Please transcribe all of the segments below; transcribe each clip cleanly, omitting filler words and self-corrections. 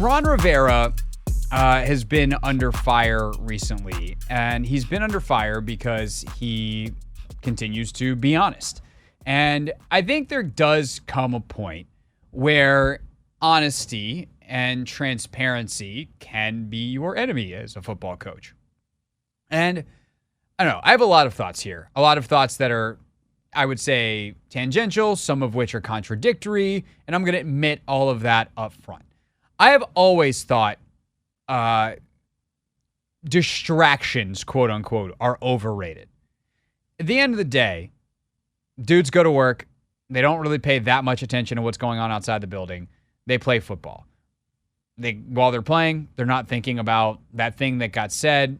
Ron Rivera has been under fire recently, and he's been under fire because he continues to be honest. And I think there does come a point where honesty and transparency can be your enemy as a football coach. And I don't know, I have a lot of thoughts here, a lot of thoughts that are, I would say, tangential, some of which are contradictory, and I'm going to admit all of that up front. I have always thought distractions, quote unquote, are overrated. At the end of the day, dudes go to work. They don't really pay that much attention to what's going on outside the building. They play football. While they're playing, they're not thinking about that thing that got said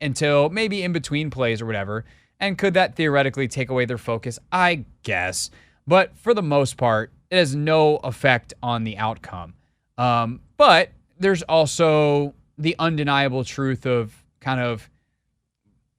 until maybe in between plays or whatever. And could that theoretically take away their focus? I guess. But for the most part, it has no effect on the outcome. But there's also the undeniable truth of kind of,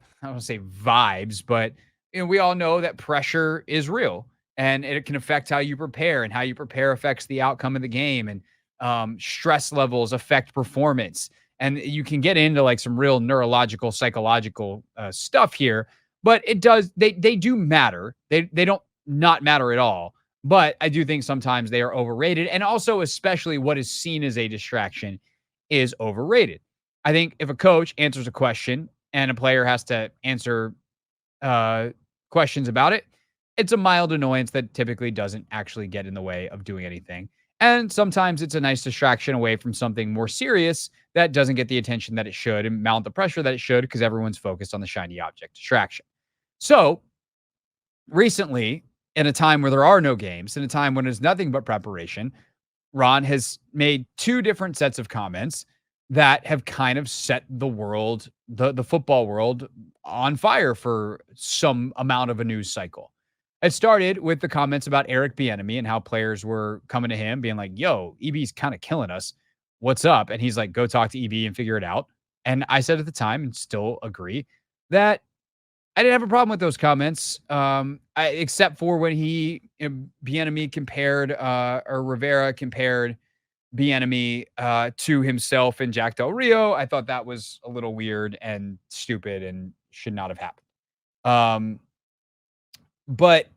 I don't want to say vibes, but we all know that pressure is real and it can affect how you prepare, and how you prepare affects the outcome of the game, and stress levels affect performance. And you can get into like some real neurological, psychological stuff here, but it does, they do matter. They don't not matter at all. But I do think sometimes they are overrated. And also, especially what is seen as a distraction is overrated. I think if a coach answers a question and a player has to answer questions about it, it's a mild annoyance that typically doesn't actually get in the way of doing anything. And sometimes it's a nice distraction away from something more serious that doesn't get the attention that it should and mount the pressure that it should, because everyone's focused on the shiny object distraction. So recently, in a time where there are no games, in a time when there's nothing but preparation, Ron has made two different sets of comments that have kind of set the world, the football world, on fire for some amount of a news cycle. It started with the comments about Eric Bieniemy and how players were coming to him being like, yo, EB's kind of killing us. What's up? And he's like, go talk to EB and figure it out. And I said at the time, and still agree, that I didn't have a problem with those comments, except for when Bieniemy compared, or Rivera compared Bieniemy to himself and Jack Del Rio. I thought that was a little weird and stupid and should not have happened. But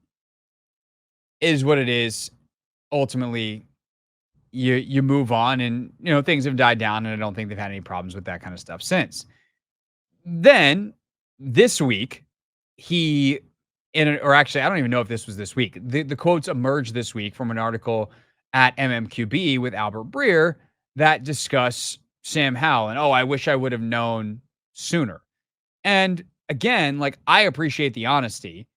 is what it is. Ultimately, you move on, and things have died down, and I don't think they've had any problems with that kind of stuff since. Then this week, or actually, I don't even know if this was this week. The quotes emerged this week from an article at MMQB with Albert Breer that discuss Sam Howell and, I wish I would have known sooner. And again, like, I appreciate the honesty.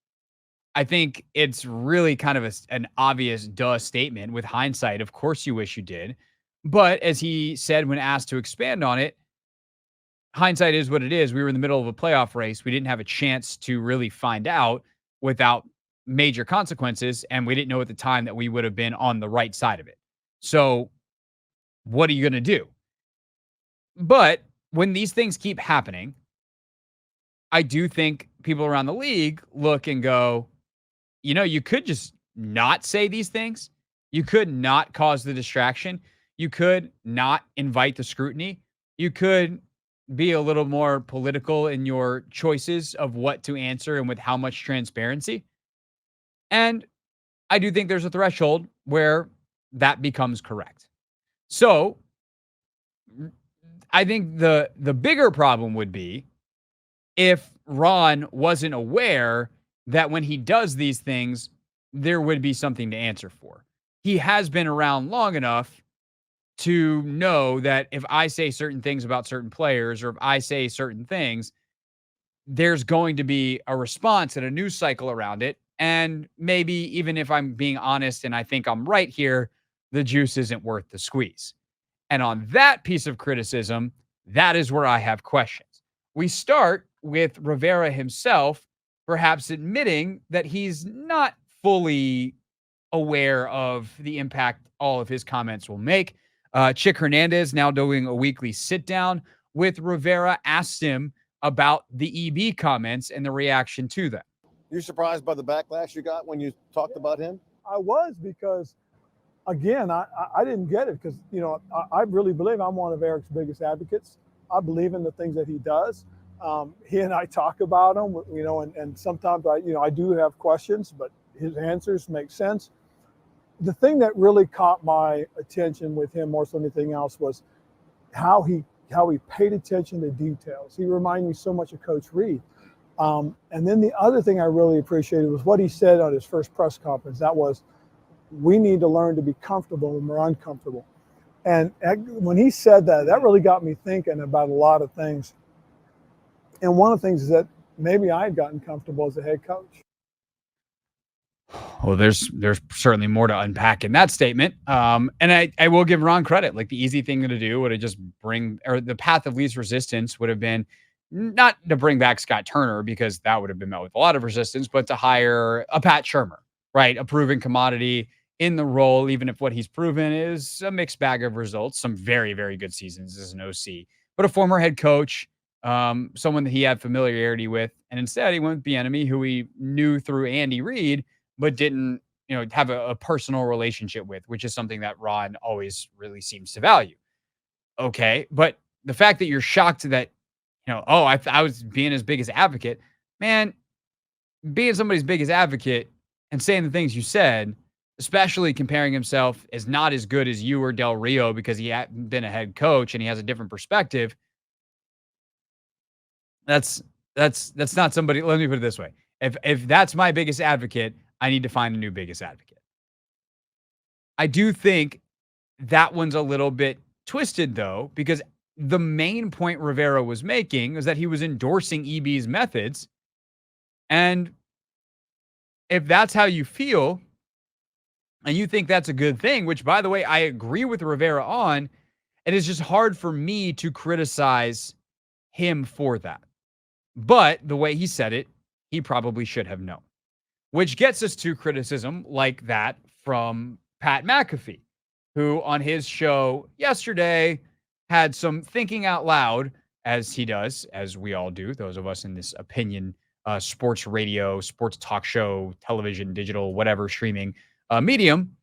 I think it's really kind of an obvious duh statement with hindsight. Of course you wish you did. But as he said when asked to expand on it, hindsight is what it is. We were in the middle of a playoff race. We didn't have a chance to really find out without major consequences. And we didn't know at the time that we would have been on the right side of it. So what are you going to do? But when these things keep happening, I do think people around the league look and go, you could just not say these things. You could not cause the distraction. You could not invite the scrutiny. You could be a little more political in your choices of what to answer and with how much transparency. And I do think there's a threshold where that becomes correct. So I think the bigger problem would be if Ron wasn't aware that when he does these things, there would be something to answer for. He has been around long enough to know that if I say certain things about certain players, or if I say certain things, there's going to be a response and a news cycle around it. And maybe even if I'm being honest and I think I'm right here, the juice isn't worth the squeeze. And on that piece of criticism, that is where I have questions. We start with Rivera himself perhaps admitting that he's not fully aware of the impact all of his comments will make. Chick Hernandez, now doing a weekly sit down with Rivera, asked him about the EB comments and the reaction to them. You surprised by the backlash you got when you talked about him? I was, because again, I didn't get it because, I really believe I'm one of Eric's biggest advocates. I believe in the things that he does. He and I talk about them, and sometimes I do have questions, but his answers make sense. The thing that really caught my attention with him more than anything else was how he paid attention to details. He reminded me so much of Coach Reed. And then the other thing I really appreciated was what he said on his first press conference. That was, we need to learn to be comfortable when we're uncomfortable. And when he said that, that really got me thinking about a lot of things. And one of the things is that maybe I had gotten comfortable as a head coach. Well, there's certainly more to unpack in that statement. And I will give Ron credit. Like, the easy thing to do would have just the path of least resistance would have been not to bring back Scott Turner, because that would have been met with a lot of resistance, but to hire a Pat Shurmur, right? A proven commodity in the role, even if what he's proven is a mixed bag of results, some very, very good seasons as an OC, but a former head coach, someone that he had familiarity with. And instead he went with Bieniemy, who he knew through Andy Reid, but didn't, have a personal relationship with, which is something that Ron always really seems to value. Okay. But the fact that you're shocked that, I was being his biggest advocate, man, being somebody's biggest advocate and saying the things you said, especially comparing himself as not as good as you or Del Rio because he hadn't been a head coach and he has a different perspective. That's not somebody. Let me put it this way. If that's my biggest advocate, I need to find a new biggest advocate. I do think that one's a little bit twisted, though, because the main point Rivera was making is that he was endorsing EB's methods. And if that's how you feel, and you think that's a good thing, which, by the way, I agree with Rivera on, it is just hard for me to criticize him for that. But the way he said it, he probably should have known. Which gets us to criticism like that from Pat McAfee, who on his show yesterday had some thinking out loud, as he does, as we all do, those of us in this opinion, sports radio, sports talk show, television, digital, whatever streaming medium,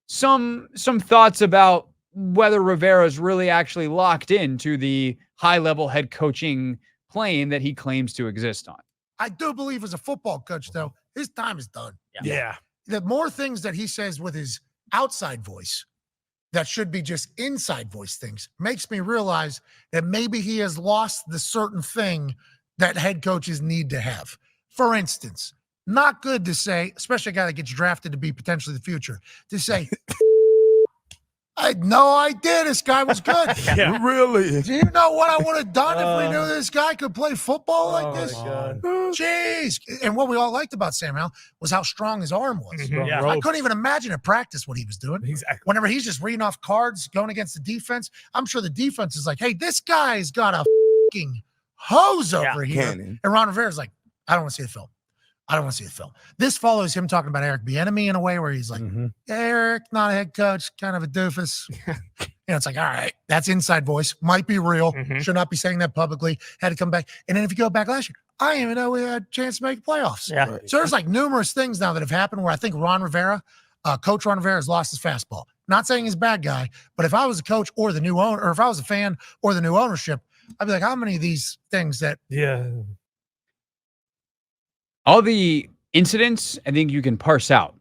some thoughts about whether Rivera's really actually locked into the high-level head coaching plane that he claims to exist on. I do believe as a football coach, though, his time is done. Yeah. The more things that he says with his outside voice that should be just inside voice things makes me realize that maybe he has lost the certain thing that head coaches need to have. For instance, not good to say, especially a guy that gets drafted to be potentially the future, to say, I had no idea this guy was good. Yeah. Really? Do you know what I would have done if we knew this guy could play football like this? Jeez. And what we all liked about Sam Howell was how strong his arm was. Yeah. I couldn't even imagine at practice what he was doing. Exactly. Whenever he's just reading off cards, going against the defense, I'm sure the defense is like, hey, this guy's got a fucking hose over here. Cannon. And Ron Rivera's like, I don't want to see the film. I don't want to see the film. This follows him talking about Eric Bieniemy in a way where he's like, Eric, not a head coach, kind of a doofus. It's like, all right, that's inside voice. Might be real. Should not be saying that publicly. Had to come back. And then if you go back last year, I didn't even know we had a chance to make the playoffs. Yeah. Right. So there's like numerous things now that have happened where I think Ron Rivera, Coach Ron Rivera has lost his fastball. Not saying he's a bad guy, but if I was a coach or the new owner, or if I was a fan or the new ownership, I'd be like, how many of these things that all the incidents, I think you can parse out.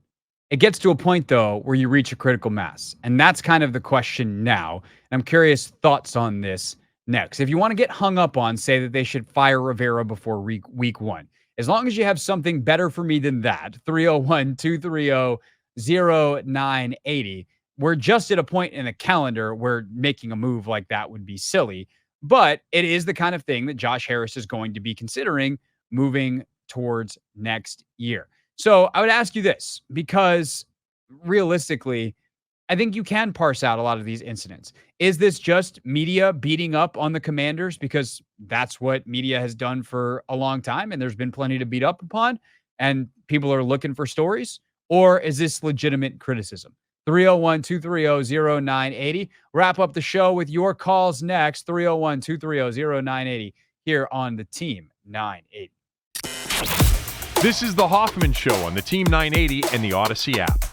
It gets to a point, though, where you reach a critical mass. And that's kind of the question now. And I'm curious thoughts on this next. If you want to get hung up on, say that they should fire Rivera before week one, as long as you have something better for me than that, 301-230-0980, we're just at a point in the calendar where making a move like that would be silly. But it is the kind of thing that Josh Harris is going to be considering moving towards next year. So I would ask you this, because realistically, I think you can parse out a lot of these incidents. Is this just media beating up on the Commanders because that's what media has done for a long time and there's been plenty to beat up upon and people are looking for stories? Or is this legitimate criticism? 301-230-0980. Wrap up the show with your calls next. 301-230-0980 here on the Team 980. This is the Hoffman Show on the Team 980 and the Odyssey app.